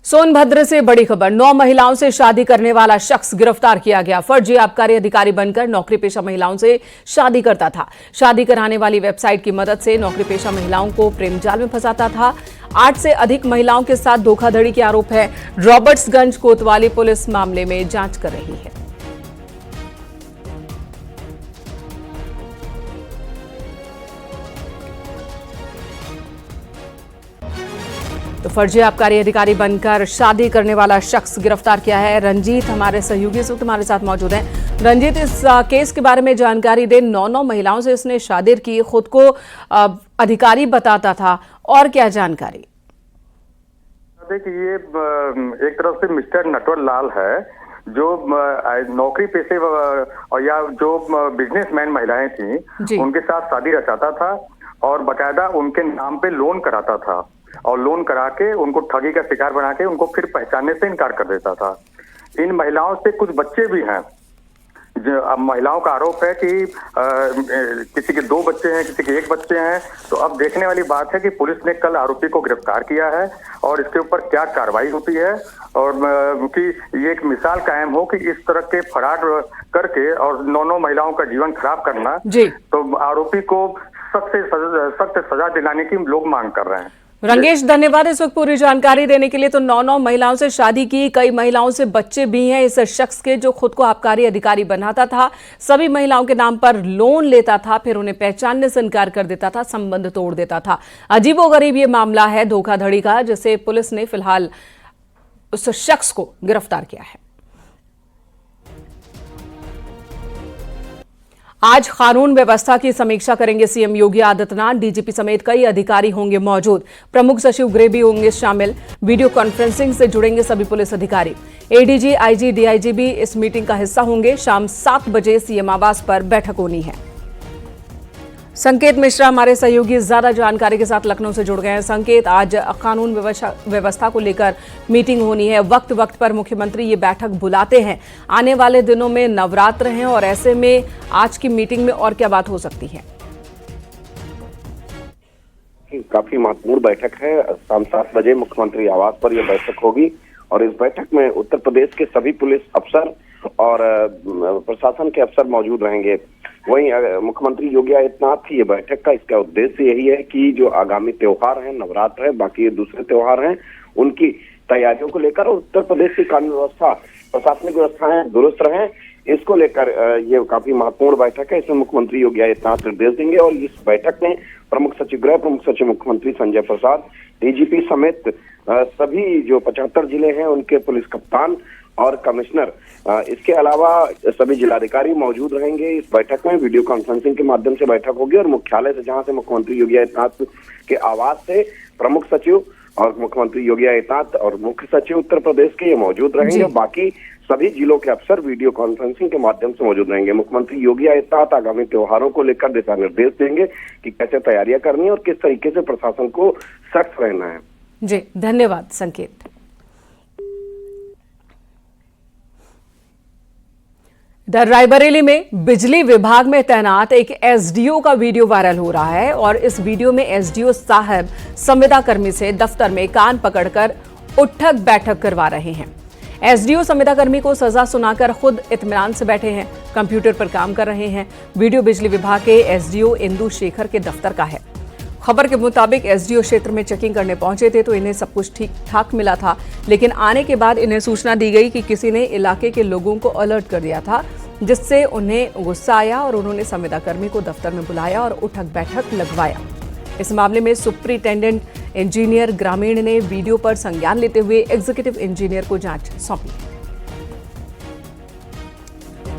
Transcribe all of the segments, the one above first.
सोनभद्र से बड़ी खबर। 9 महिलाओं से शादी करने वाला शख्स गिरफ्तार किया गया। फर्जी आबकारी अधिकारी बनकर नौकरी पेशा महिलाओं से शादी करता था। शादी कराने वाली वेबसाइट की मदद से नौकरी पेशा महिलाओं को प्रेम जाल में फंसाता था। 8 से अधिक महिलाओं के साथ धोखाधड़ी के आरोप है। रॉबर्ट्सगंज कोतवाली पुलिस मामले में जांच कर रही है। तो फर्जी आबकारी अधिकारी बनकर शादी करने वाला शख्स गिरफ्तार किया है। रंजीत हमारे सहयोगी इस वक्त हमारे साथ मौजूद हैं। रंजीत, इस केस के बारे में जानकारी दे। 9 महिलाओं से इसने शादी की, खुद को अधिकारी बताता था, और क्या जानकारी? देखिए, ये एक तरफ से मिस्टर नटवर लाल है जो नौकरी पेशे और या जो बिजनेसमैन महिलाएं थी उनके साथ शादी रचाता था और बकायदा उनके नाम पे लोन कराता था और लोन करा के उनको ठगी का शिकार बना के उनको फिर पहचानने से इनकार कर देता था। इन महिलाओं से कुछ बच्चे भी हैं। अब महिलाओं का आरोप है कि किसी के 2 बच्चे हैं, किसी के 1 बच्चे हैं। तो अब देखने वाली बात है कि पुलिस ने कल आरोपी को गिरफ्तार किया है और इसके ऊपर क्या कार्रवाई होती है और कि ये एक मिसाल कायम हो कि इस तरह के फराड करके और 9 महिलाओं का जीवन खराब करना, तो आरोपी को सख्त सजा दिलाने की लोग मांग कर रहे हैं। रंगेश, धन्यवाद इस वक्त पूरी जानकारी देने के लिए। तो 9 महिलाओं से शादी की, कई महिलाओं से बच्चे भी हैं इस शख्स के, जो खुद को आबकारी अधिकारी बनाता था, सभी महिलाओं के नाम पर लोन लेता था, फिर उन्हें पहचानने से इनकार कर देता था, संबंध तोड़ देता था। अजीबोगरीब ये मामला है धोखाधड़ी का, जिसे पुलिस ने फिलहाल उस शख्स को गिरफ्तार किया है। आज कानून व्यवस्था की समीक्षा करेंगे सीएम योगी आदित्यनाथ। डीजीपी समेत कई अधिकारी होंगे मौजूद। प्रमुख सचिव गृह भी होंगे शामिल। वीडियो कॉन्फ्रेंसिंग से जुड़ेंगे सभी पुलिस अधिकारी। एडीजी, आईजी, डीआईजी भी इस मीटिंग का हिस्सा होंगे। शाम 7 बजे सीएम आवास पर बैठक होनी है। संकेत मिश्रा हमारे सहयोगी ज्यादा जानकारी के साथ लखनऊ से जुड़ गए हैं। संकेत, आज कानून व्यवस्था को लेकर मीटिंग होनी है। वक्त वक्त पर मुख्यमंत्री ये बैठक बुलाते हैं। आने वाले दिनों में नवरात्र हैं और ऐसे में आज की मीटिंग में और क्या बात हो सकती है? काफी महत्वपूर्ण बैठक है। शाम 7 बजे मुख्यमंत्री आवास पर यह बैठक होगी और इस बैठक में उत्तर प्रदेश के सभी पुलिस अफसर और प्रशासन के अफसर मौजूद रहेंगे। वहीं मुख्यमंत्री योगी आदित्यनाथ की ये बैठक का इसका उद्देश्य यही है कि जो आगामी त्योहार हैं, नवरात्र है, बाकी ये दूसरे त्योहार हैं, उनकी तैयारियों को लेकर उत्तर प्रदेश की कानून व्यवस्था, प्रशासनिक व्यवस्थाएं दुरुस्त रहें, इसको लेकर ये काफी महत्वपूर्ण बैठक है। इसमें मुख्यमंत्री योगी आदित्यनाथ निर्देश देंगे और इस बैठक में प्रमुख सचिव गृह, प्रमुख सचिव मुख्यमंत्री संजय प्रसाद, डीजीपी समेत सभी जो 75 जिले हैं उनके पुलिस कप्तान और कमिश्नर, इसके अलावा सभी जिलाधिकारी मौजूद रहेंगे। इस बैठक में वीडियो कॉन्फ्रेंसिंग के माध्यम से बैठक होगी और मुख्यालय से, जहां से मुख्यमंत्री योगी आदित्यनाथ के आवास से प्रमुख सचिव और मुख्यमंत्री योगी आदित्यनाथ और मुख्य सचिव उत्तर प्रदेश के ये मौजूद रहेंगे और बाकी सभी जिलों के अफसर वीडियो कॉन्फ्रेंसिंग के माध्यम से मौजूद रहेंगे। मुख्यमंत्री योगी आदित्यनाथ आगामी त्योहारों को लेकर दिशा निर्देश देंगे कि कैसे तैयारियां करनी है और किस तरीके से प्रशासन को सख्त रहना है। जी, धन्यवाद संकेत। इधर रायबरेली में बिजली विभाग में तैनात एक एसडीओ का वीडियो वायरल हो रहा है और इस वीडियो में एसडीओ साहब संविदा कर्मी से दफ्तर में कान पकड़कर उठक बैठक करवा रहे हैं। एसडीओ संविदा कर्मी को सजा सुनाकर खुद इत्मीनान से बैठे हैं, कंप्यूटर पर काम कर रहे हैं। वीडियो बिजली विभाग के एसडीओ इंदु शेखर के दफ्तर का है। खबर के मुताबिक एसडीओ क्षेत्र में चेकिंग करने पहुंचे थे तो इन्हें सब कुछ ठीक ठाक मिला था, लेकिन आने के बाद इन्हें सूचना दी गई कि किसी ने इलाके के लोगों को अलर्ट कर दिया था, जिससे उन्हें गुस्सा आया और उन्होंने संविदा कर्मी को दफ्तर में बुलाया और उठक बैठक लगवाया। इस मामले में सुपरिटेंडेंट इंजीनियर ग्रामीण ने वीडियो पर संज्ञान लेते हुए एग्जीक्यूटिव इंजीनियर को जांच सौंपी।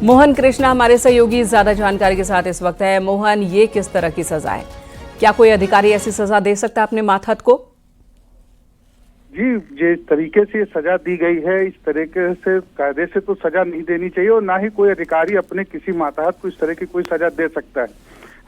मोहन कृष्णा हमारे सहयोगी ज्यादा जानकारी के साथ इस वक्त है। मोहन, ये किस तरह की सजा है? क्या कोई अधिकारी ऐसी सजा दे सकता है अपने मातहत को? जी, जिस तरीके से सजा दी गई है, इस तरीके से कायदे से तो सजा नहीं देनी चाहिए और ना ही कोई अधिकारी अपने किसी मातहत को इस तरह की कोई सजा दे सकता है।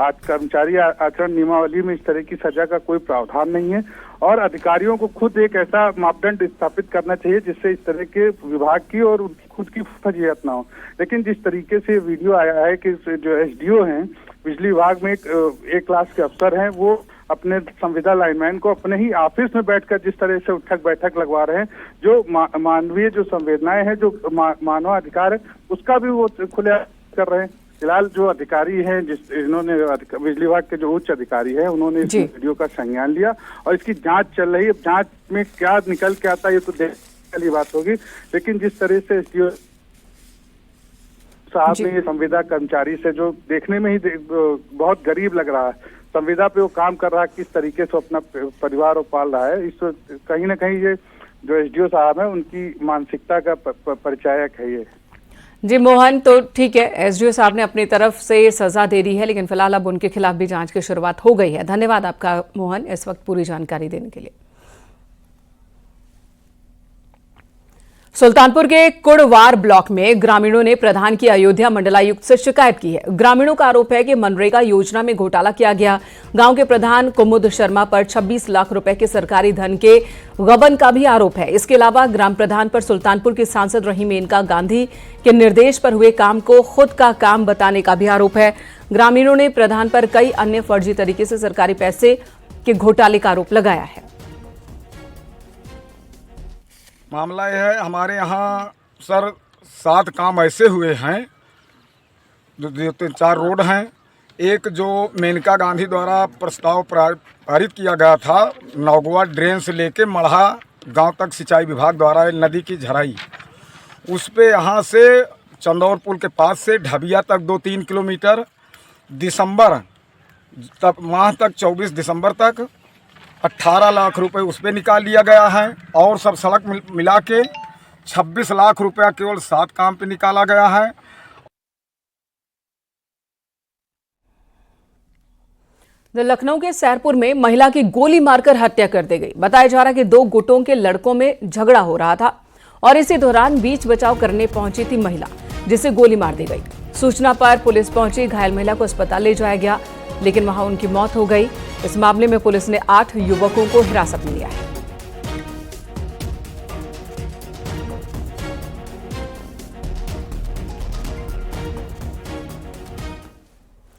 आज कर्मचारी आचरण नियमावली में इस तरह की सजा का कोई प्रावधान नहीं है और अधिकारियों को खुद एक ऐसा मापदंड स्थापित करना चाहिए जिससे इस तरह के विभाग की और उनकी खुद की फजीहत ना हो। लेकिन जिस तरीके से वीडियो आया है कि जो एसडीओ हैं, बिजली विभाग में एक क्लास के अफसर हैं, वो अपने संविदा लाइनमैन को अपने ही ऑफिस में बैठकर जिस तरह से उठक बैठक लगवा रहे हैं, जो मानवीय जो संवेदनाएं हैं, जो मानव अधिकार है, उसका भी वो खुले कर रहे हैं। फिलहाल जो अधिकारी हैं, इन्होंने बिजली विभाग के जो उच्च अधिकारी हैं, उन्होंने इस वीडियो का संज्ञान लिया और इसकी जांच चल रही है। जांच में क्या निकल के आता है ये तो देखने वाली बात होगी, लेकिन जिस तरह से एसडीओ साहब ने ये संविदा कर्मचारी से, जो देखने में ही बहुत गरीब लग रहा है, संविदा पे वो काम कर रहा है, किस तरीके से अपना परिवार को पाल रहा है, इस कहीं ना कहीं ये जो एसडीओ साहब है उनकी मानसिकता का परिचायक है ये। जी मोहन, तो ठीक है, एसडीओ साहब ने अपनी तरफ से सजा दे दी है, लेकिन फिलहाल अब उनके खिलाफ भी जांच की शुरुआत हो गई है। धन्यवाद आपका मोहन, इस वक्त पूरी जानकारी देने के लिए। सुल्तानपुर के कुड़वार ब्लॉक में ग्रामीणों ने प्रधान की अयोध्या मंडलायुक्त से शिकायत की है। ग्रामीणों का आरोप है कि मनरेगा योजना में घोटाला किया गया। गांव के प्रधान कुमुद शर्मा पर 26 लाख रुपए के सरकारी धन के गबन का भी आरोप है। इसके अलावा ग्राम प्रधान पर सुल्तानपुर की सांसद रही मेनका गांधी के निर्देश पर हुए काम को खुद का काम बताने का भी आरोप है। ग्रामीणों ने प्रधान पर कई अन्य फर्जी तरीके से सरकारी पैसे के घोटाले का आरोप लगाया है। मामला यह है, हमारे यहाँ सर 7 काम ऐसे हुए हैं, जो 3-4 रोड हैं। एक जो मेनका गांधी द्वारा प्रस्ताव पारित किया गया था, नौगवा ड्रेन से लेके मढ़ा गांव तक सिंचाई विभाग द्वारा नदी की झराई, उस पे यहाँ से चंदौर पुल के पास से ढबिया तक 2-3 किलोमीटर दिसंबर तक माह तक 24 दिसंबर तक 18 लाख रुपए उस पर निकाल लिया गया है और सब सड़क मिला के 26 लाख रुपया केवल 7 काम पे निकाला गया है। लखनऊ के सैरपुर में महिला की गोली मारकर हत्या कर दी गई। बताया जा रहा है कि 2 गुटों के लड़कों में झगड़ा हो रहा था और इसी दौरान बीच बचाव करने पहुंची थी महिला, जिसे गोली मार दी गई। सूचना पर पुलिस पहुंची, घायल महिला को अस्पताल ले जाया गया, लेकिन वहां उनकी मौत हो गई। इस मामले में पुलिस ने 8 युवकों को हिरासत में लिया है।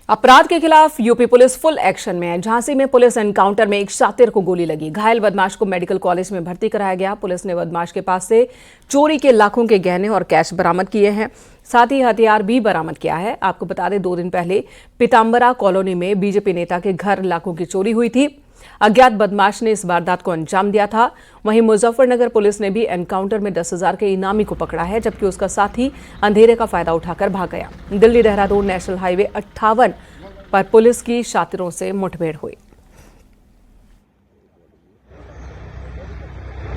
अपराध के खिलाफ यूपी पुलिस फुल एक्शन में है। झांसी में पुलिस एनकाउंटर में एक शातिर को गोली लगी। घायल बदमाश को मेडिकल कॉलेज में भर्ती कराया गया। पुलिस ने बदमाश के पास से चोरी के लाखों के गहने और कैश बरामद किए हैं, साथ ही हथियार भी बरामद किया है। आपको बता दें, 2 दिन पहले पीताम्बरा कॉलोनी में बीजेपी नेता के घर लाखों की चोरी हुई थी। अज्ञात बदमाश ने इस वारदात को अंजाम दिया था। वहीं मुजफ्फरनगर पुलिस ने भी एनकाउंटर में 10,000 के इनामी को पकड़ा है, जबकि उसका साथी अंधेरे का फायदा उठाकर भाग गया। दिल्ली देहरादून नेशनल हाईवे 58 पर पुलिस की शातिरों से मुठभेड़ हुई।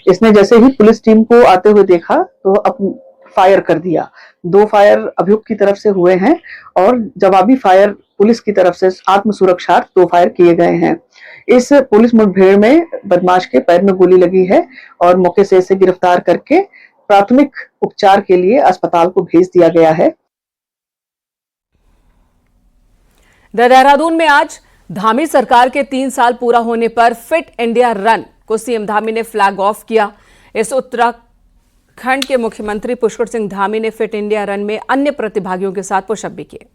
इसने जैसे ही पुलिस टीम को आते हुए देखा तो अब फायर कर दिया। 2 फायर अभियुक्त की तरफ से हुए हैं और जवाबी फायर पुलिस की तरफ से आत्मसुरक्षार्थ 2 फायर किए गए हैं। इस पुलिस मुठभेड़ में बदमाश के पैर में गोली लगी है और मौके से इसे गिरफ्तार करके प्राथमिक उपचार के लिए अस्पताल को भेज दिया गया है। देहरादून में आज धामी सरकार के 3 साल पूरा होने पर फिट इंडिया रन को सीएम धामी ने फ्लैग ऑफ किया। इस उत्तराखंड के मुख्यमंत्री पुष्कर सिंह धामी ने फिट इंडिया रन में अन्य प्रतिभागियों के साथ पुशअप भी किए।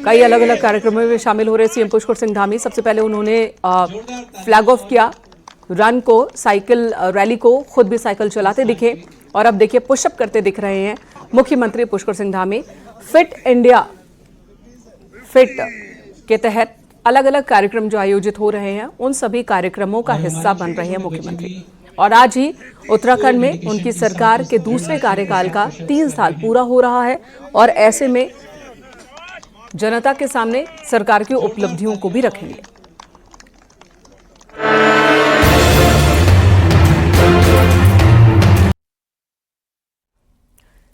कई अलग अलग कार्यक्रमों में शामिल हो रहे सीएम पुष्कर सिंह धामी। सबसे पहले उन्होंने फ्लैग ऑफ किया रन को, साइकिल रैली को, खुद भी साइकिल चलाते दिखे और अब देखिए पुशअप करते दिख रहे हैं मुख्यमंत्री Pushkar Singh Dhami. Fit India fit के तहत अलग अलग कार्यक्रम जो आयोजित हो रहे हैं, उन सभी कार्यक्रमों का हिस्सा बन रहे हैं मुख्यमंत्री। और आज ही उत्तराखंड में उनकी सरकार के दूसरे कार्यकाल का 3 साल पूरा हो रहा है और ऐसे में जनता के सामने सरकार की उपलब्धियों को भी रखेंगे।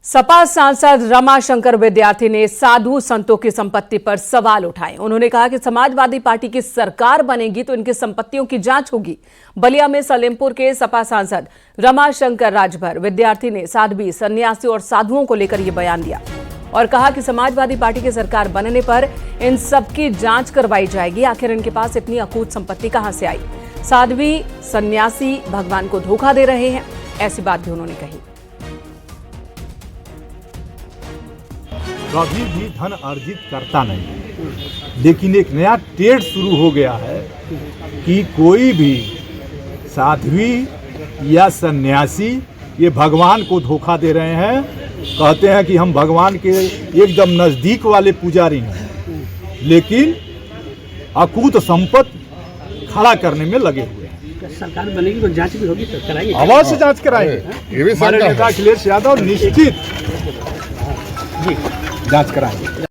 सपा सांसद रमाशंकर विद्यार्थी ने साधु संतों की संपत्ति पर सवाल उठाए। उन्होंने कहा कि समाजवादी पार्टी की सरकार बनेगी तो इनकी संपत्तियों की जांच होगी। बलिया में सलेमपुर के सपा सांसद रमाशंकर राजभर विद्यार्थी ने साध्वी, सन्यासी और साधुओं को लेकर यह बयान दिया और कहा कि समाजवादी पार्टी की सरकार बनने पर इन सबकी जांच करवाई जाएगी। आखिर इनके पास इतनी अकूत संपत्ति कहां से आई? साध्वी, सन्यासी भगवान को धोखा दे रहे हैं, ऐसी बात भी उन्होंने कही। कभी भी धन अर्जित करता नहीं। लेकिन एक नया ट्रेड शुरू हो गया है कि कोई भी साध्वी या सन्यासी ये भगवान को धोखा दे रहे हैं, कहते हैं कि हम भगवान के एकदम नज़दीक वाले पुजारी हैं, लेकिन अकूत संपत्ति खड़ा करने में लगे हुए हैं। सरकार बनेगी तो जांच भी होगी, तो कराएंगे, अवश्य जांच कराएंगे। हमारे नेता अखिलेश यादव निश्चित जांच कराएंगे।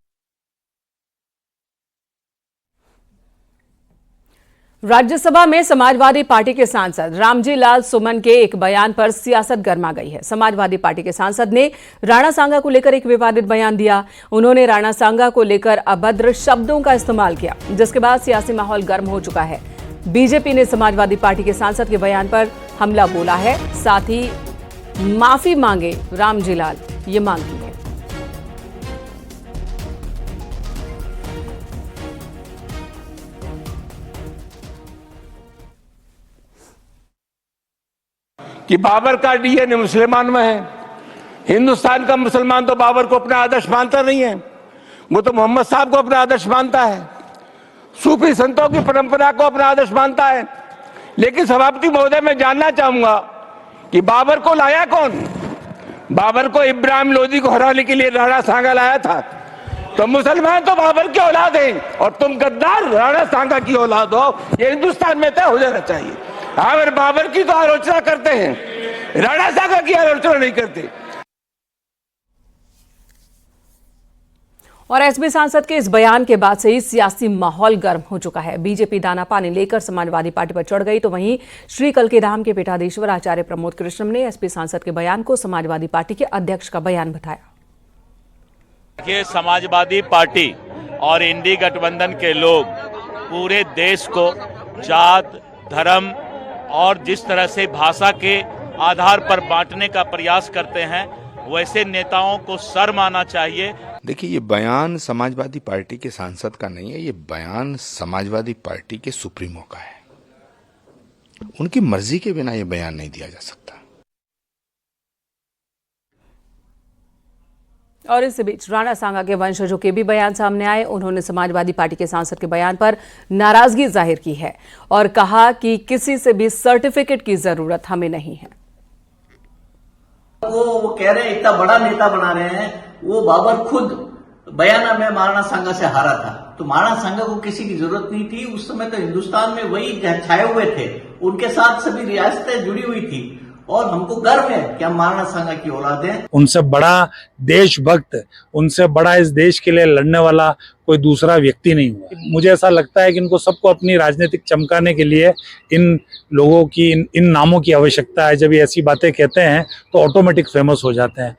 राज्यसभा में समाजवादी पार्टी के सांसद रामजी लाल सुमन के एक बयान पर सियासत गर्मा गई है। समाजवादी पार्टी के सांसद ने राणा सांगा को लेकर एक विवादित बयान दिया। उन्होंने राणा सांगा को लेकर अभद्र शब्दों का इस्तेमाल किया, जिसके बाद सियासी माहौल गर्म हो चुका है। बीजेपी ने समाजवादी पार्टी के सांसद के बयान पर हमला बोला है, साथ ही माफी मांगे रामजी लाल, ये मांग की है। कि बाबर का डीएनए मुसलमान में है। हिंदुस्तान का मुसलमान तो बाबर को अपना आदर्श मानता नहीं है, वो तो मोहम्मद साहब को अपना आदर्श मानता है, सूफी संतों की परंपरा को अपना आदर्श मानता है। लेकिन सभापति महोदय, मैं जानना चाहूंगा कि बाबर को लाया कौन? बाबर को इब्राहिम लोदी को हराने के लिए राणा सांगा लाया था। तो मुसलमान तो बाबर की औलाद हैं और तुम गद्दार राणा सांगा की औलाद हो, ये हिंदुस्तान में तय हो जाना चाहिए। अगर बाबर की तो आलोचना करते हैं, राणा सांगा की आलोचना नहीं करते। और एसपी सांसद के इस बयान के बाद से ही सियासी माहौल गर्म हो चुका है। बीजेपी दाना पानी लेकर समाजवादी पार्टी पर चढ़ गई, तो वहीं श्री कलकीधाम के पीठाधीश्वर आचार्य प्रमोद कृष्णम ने एसपी सांसद के बयान को समाजवादी पार्टी के अध्यक्ष का बयान बताया। कि समाजवादी पार्टी और इंडी गठबंधन के लोग पूरे देश को जात, धर्म और जिस तरह से भाषा के आधार पर बांटने का प्रयास करते हैं, वैसे नेताओं को शर्म आना चाहिए। देखिए, ये बयान समाजवादी पार्टी के सांसद का नहीं है, ये बयान समाजवादी पार्टी के सुप्रीमो का है। उनकी मर्जी के बिना ये बयान नहीं दिया जा सकता। और इस बीच राणा सांगा के वंशजों के भी बयान सामने आए। उन्होंने समाजवादी पार्टी के सांसद के बयान पर नाराजगी जाहिर की है और कहा कि किसी से भी सर्टिफिकेट की जरूरत हमें नहीं है। वो कह रहे हैं इतना बड़ा नेता बना रहे हैं, वो बाबर खुद बयाना में महाराणा सांगा से हारा था, तो महाराणा सांगा को किसी की जरूरत नहीं थी। उस समय तो हिंदुस्तान में वही छाए हुए थे, उनके साथ सभी रियासतें जुड़ी हुई थी और हमको गर्व है कि हम महाराणा सांगा की औलाद हैं। उनसे बड़ा देशभक्त, उनसे बड़ा इस देश के लिए लड़ने वाला कोई दूसरा व्यक्ति नहीं हुआ। मुझे ऐसा लगता है कि इनको सबको अपनी राजनीतिक चमकाने के लिए इन लोगों की इन नामों की आवश्यकता है। जब ये ऐसी बातें कहते हैं तो ऑटोमेटिक फेमस हो जाते हैं।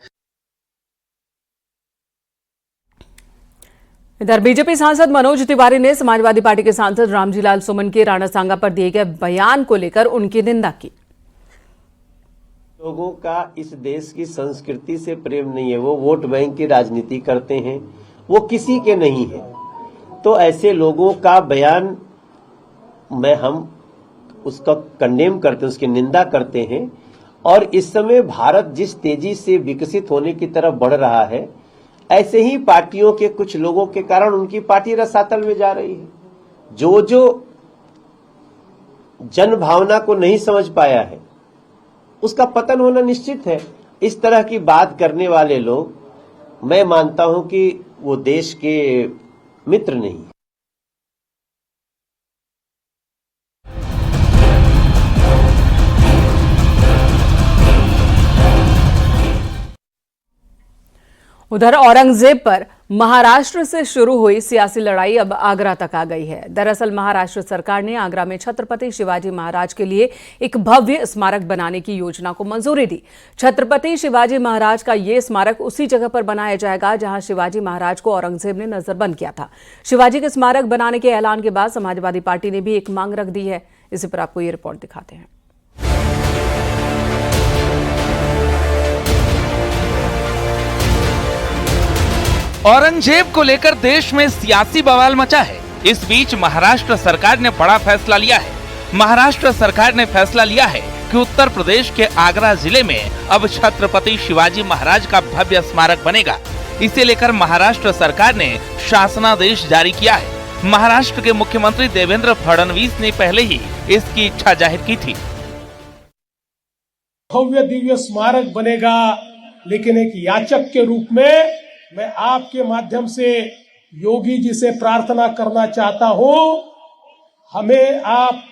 इधर बीजेपी सांसद मनोज तिवारी ने समाजवादी पार्टी के सांसद रामजी लाल सुमन के राणा सांगा पर दिए गए बयान को लेकर उनकी निंदा की। लोगों का इस देश की संस्कृति से प्रेम नहीं है, वो वोट बैंक की राजनीति करते हैं, वो किसी के नहीं है। तो ऐसे लोगों का बयान हम उसका कंडेम करते हैं, उसकी निंदा करते हैं। और इस समय भारत जिस तेजी से विकसित होने की तरफ बढ़ रहा है, ऐसे ही पार्टियों के कुछ लोगों के कारण उनकी पार्टी रसातल में जा रही है। जो जन भावना को नहीं समझ पाया है, उसका पतन होना निश्चित है। इस तरह की बात करने वाले लोग, मैं मानता हूं कि वो देश के मित्र नहीं है। उधर औरंगजेब पर महाराष्ट्र से शुरू हुई सियासी लड़ाई अब आगरा तक आ गई है। दरअसल महाराष्ट्र सरकार ने आगरा में छत्रपति शिवाजी महाराज के लिए एक भव्य स्मारक बनाने की योजना को मंजूरी दी। छत्रपति शिवाजी महाराज का ये स्मारक उसी जगह पर बनाया जाएगा जहां शिवाजी महाराज को औरंगजेब ने नजरबंद किया था। शिवाजी के स्मारक बनाने के ऐलान के बाद समाजवादी पार्टी ने भी एक मांग रख दी है। इसी पर आपको ये रिपोर्ट दिखाते हैं। औरंगजेब को लेकर देश में सियासी बवाल मचा है। इस बीच महाराष्ट्र सरकार ने बड़ा फैसला लिया है। महाराष्ट्र सरकार ने फैसला लिया है कि उत्तर प्रदेश के आगरा जिले में अब छत्रपति शिवाजी महाराज का भव्य स्मारक बनेगा। इसे लेकर महाराष्ट्र सरकार ने शासनादेश जारी किया है। महाराष्ट्र के मुख्यमंत्री देवेंद्र फडणवीस ने पहले ही इसकी इच्छा जाहिर की थी। भव्य दिव्य स्मारक बनेगा, लेकिन एक याचक के रूप में मैं आपके माध्यम से योगी जी से प्रार्थना करना चाहता हूं, हमें आप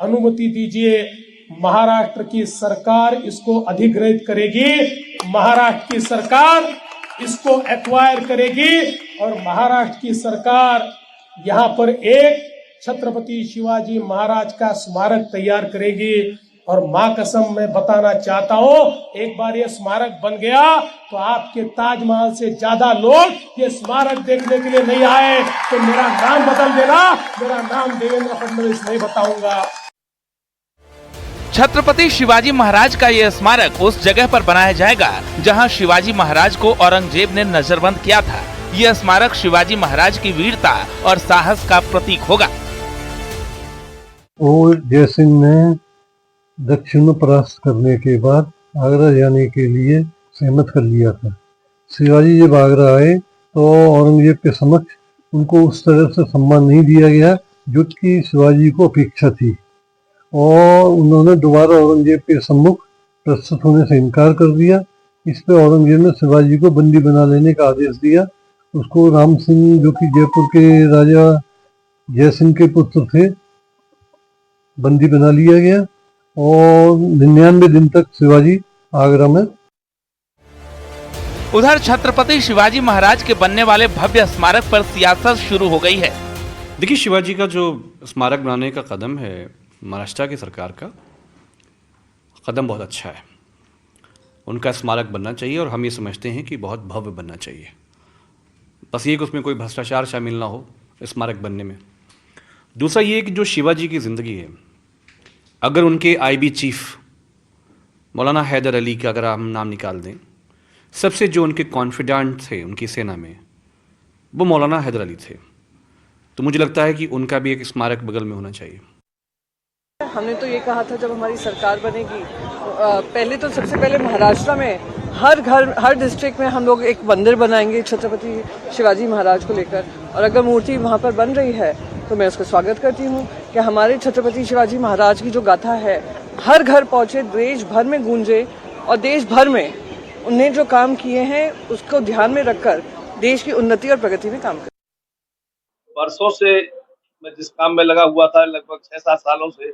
अनुमति दीजिए। महाराष्ट्र की सरकार इसको अधिग्रहित करेगी, महाराष्ट्र की सरकार इसको एक्वायर करेगी और महाराष्ट्र की सरकार यहाँ पर एक छत्रपति शिवाजी महाराज का स्मारक तैयार करेगी। और मां कसम मैं बताना चाहता हूँ, एक बार ये स्मारक बन गया तो आपके ताजमहल से ज्यादा लोग ये स्मारक देखने के लिए नहीं आए तो मेरा नाम बदल देना, मेरा नाम देवेंद्र फडणवीस नहीं बताऊंगा। छत्रपति शिवाजी महाराज का यह स्मारक उस जगह पर बनाया जाएगा जहां शिवाजी महाराज को औरंगजेब ने नजरबंद किया था। यह स्मारक शिवाजी महाराज की वीरता और साहस का प्रतीक होगा। जयसिंह ने दक्षिण में परास्त करने के बाद आगरा जाने के लिए सहमत कर लिया था। शिवाजी जब आगरा आए तो औरंगजेब के समक्ष उनको उस तरह से सम्मान नहीं दिया गया जो कि शिवाजी को अपेक्षा थी और उन्होंने दोबारा औरंगजेब के सम्मुख प्रस्तुत होने से इनकार कर दिया। इस पर औरंगजेब ने शिवाजी को बंदी बना लेने का आदेश दिया। उसको राम सिंह जो कि जयपुर के राजा जयसिंह के पुत्र थे, बंदी बना लिया गया और 99 दिन तक शिवाजी आगरा में। उधर छत्रपति शिवाजी महाराज के बनने वाले भव्य स्मारक पर सियासत शुरू हो गई है। देखिए, शिवाजी का जो स्मारक बनाने का कदम है महाराष्ट्र की सरकार का, कदम बहुत अच्छा है। उनका स्मारक बनना चाहिए और हम ये समझते हैं कि बहुत भव्य बनना चाहिए। बस ये कि उसमें कोई भ्रष्टाचार शामिल ना हो स्मारक बनने में। दूसरा ये कि जो शिवाजी की ज़िंदगी है, अगर उनके आईबी चीफ मौलाना हैदर अली का अगर हम नाम निकाल दें, सबसे जो उनके कॉन्फिडेंट थे उनकी सेना में, वो मौलाना हैदर अली थे। तो मुझे लगता है कि उनका भी एक स्मारक बगल में होना चाहिए। हमने तो ये कहा था जब हमारी सरकार बनेगी, पहले तो सबसे पहले महाराष्ट्र में हर घर हर डिस्ट्रिक्ट में हम लोग एक मंदिर बनाएंगे छत्रपति शिवाजी महाराज को लेकर। और अगर मूर्ति वहाँ पर बन रही है तो मैं उसका स्वागत करती हूँ कि हमारे छत्रपति शिवाजी महाराज की जो गाथा है हर घर पहुँचे, देश भर में गूंजे और देश भर में उन्हें जो काम किए हैं उसको ध्यान में रखकर देश की उन्नति और प्रगति में काम करें। वर्षों से मैं जिस काम में लगा हुआ था, लगभग 6-7 सालों से,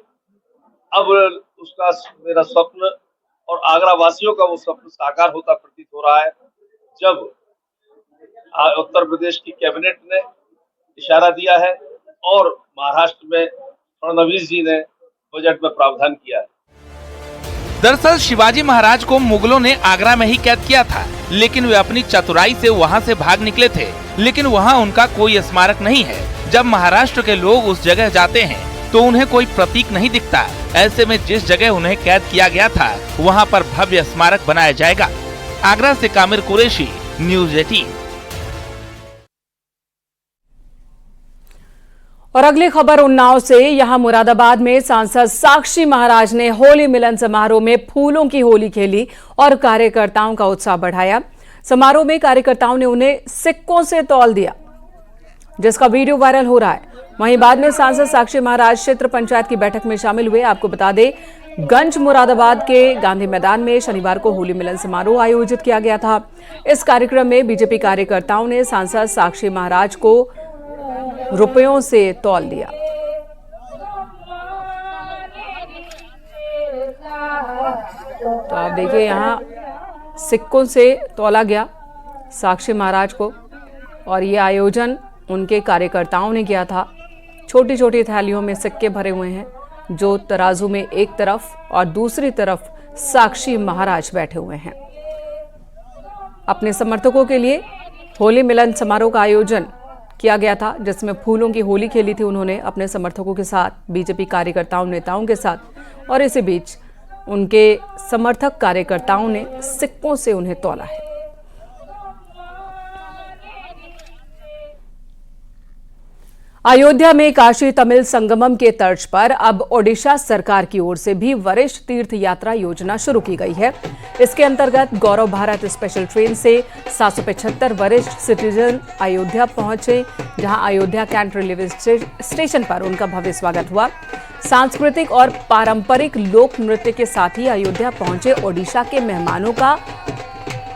अब उसका मेरा स्वप्न और आगरा वासियों का वो स्वप्न साकार होता प्रतीत हो रहा है। जब उत्तर प्रदेश की कैबिनेट ने इशारा दिया है और महाराष्ट्र में फडणवीस जी ने बजट में प्रावधान किया है। दरअसल शिवाजी महाराज को मुगलों ने आगरा में ही कैद किया था, लेकिन वे अपनी चतुराई से वहां से भाग निकले थे। लेकिन वहां उनका कोई स्मारक नहीं है। जब महाराष्ट्र के लोग उस जगह जाते हैं तो उन्हें कोई प्रतीक नहीं दिखता। ऐसे में जिस जगह उन्हें कैद किया गया था वहां पर भव्य स्मारक बनाया जाएगा। आगरा से कामिर कुरैशी, न्यूज़ 18। और अगली खबर उन्नाव से। यहां मुरादाबाद में सांसद साक्षी महाराज ने होली मिलन समारोह में फूलों की होली खेली और कार्यकर्ताओं का उत्साह बढ़ाया। समारोह में कार्यकर्ताओं ने उन्हें सिक्कों से तौल दिया, जिसका वीडियो वायरल हो रहा है। वहीं बाद में सांसद साक्षी महाराज क्षेत्र पंचायत की बैठक में शामिल हुए। आपको बता दें, गंज मुरादाबाद के गांधी मैदान में शनिवार को होली मिलन समारोह आयोजित किया गया था। इस कार्यक्रम में बीजेपी कार्यकर्ताओं ने सांसद साक्षी महाराज को रुपयों से तौल दिया। तो आप देखिए, यहाँ सिक्कों से तौला गया साक्षी महाराज को और ये आयोजन उनके कार्यकर्ताओं ने किया था। छोटी छोटी थैलियों में सिक्के भरे हुए हैं, जो तराजू में एक तरफ और दूसरी तरफ साक्षी महाराज बैठे हुए हैं। अपने समर्थकों के लिए होली मिलन समारोह का आयोजन किया गया था, जिसमें फूलों की होली खेली थी उन्होंने अपने समर्थकों के साथ, बीजेपी कार्यकर्ताओं नेताओं के साथ। और इसी बीच उनके समर्थक कार्यकर्ताओं ने सिक्कों से उन्हें तौला है। अयोध्या में काशी तमिल संगमम के तर्ज पर अब ओडिशा सरकार की ओर से भी वरिष्ठ तीर्थ यात्रा योजना शुरू की गई है। इसके अंतर्गत गौरव भारत स्पेशल ट्रेन से 775 वरिष्ठ सिटीजन अयोध्या पहुंचे, जहां अयोध्या कैंट रेलवे स्टेशन पर उनका भव्य स्वागत हुआ। सांस्कृतिक और पारंपरिक लोक नृत्य के साथ ही अयोध्या पहुंचे ओडिशा के मेहमानों का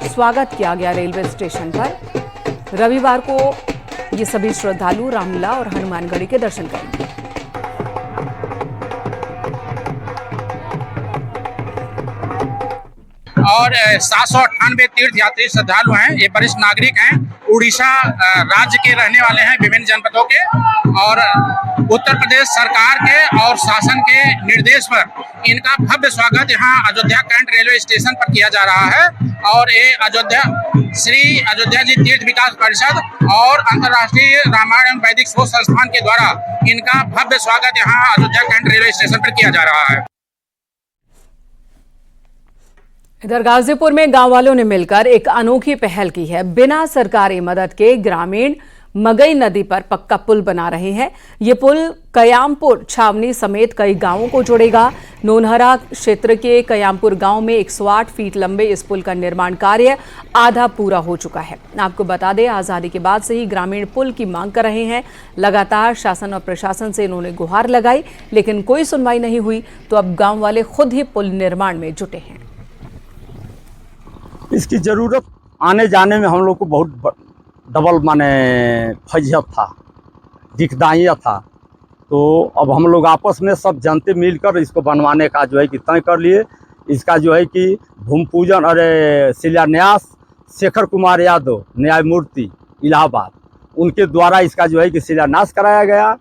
स्वागत किया गया रेलवे स्टेशन पर। रविवार को ये सभी श्रद्धालु रामलीला और हनुमानगढ़ी के दर्शन करेंगे। और 798 तीर्थ यात्री श्रद्धालु हैं। ये वरिष्ठ नागरिक हैं, उड़ीसा राज्य के रहने वाले हैं, विभिन्न जनपदों के, और उत्तर प्रदेश सरकार के और शासन के निर्देश पर इनका भव्य स्वागत यहाँ अयोध्या कैंट रेलवे स्टेशन पर किया जा रहा है। और ये श्री अयोध्या जी तीर्थ विकास परिषद और अंतर्राष्ट्रीय रामायण एवं वैदिक शोध संस्थान के द्वारा इनका भव्य स्वागत यहाँ अयोध्या कैंट रेलवे स्टेशन पर किया जा रहा है। इधर गाजीपुर में गांव वालों ने मिलकर एक अनोखी पहल की है। बिना सरकारी मदद के ग्रामीण मगई नदी पर पक्का पुल बना रहे हैं। ये पुल कयामपुर छावनी समेत कई गांवों को जोड़ेगा। नोनहरा क्षेत्र के कयामपुर गांव में 108 फीट लंबे इस पुल का निर्माण कार्य आधा पूरा हो चुका है। आपको बता दें, आजादी के बाद से ही ग्रामीण पुल की मांग कर रहे हैं। लगातार शासन और प्रशासन से इन्होंने गुहार लगाई, लेकिन कोई सुनवाई नहीं हुई, तो अब गांव वाले खुद ही पुल निर्माण में जुटे हैं। इसकी ज़रूरत आने जाने में हम लोग को बहुत डबल माने फजियत था, दिखदाइया था। तो अब हम लोग आपस में सब जनते मिलकर इसको बनवाने का जो है कि तय कर लिए। इसका जो है कि भूमि पूजन और शिलान्यास शेखर कुमार यादव न्यायमूर्ति इलाहाबाद, उनके द्वारा इसका जो है कि शिलान्यास कराया गया।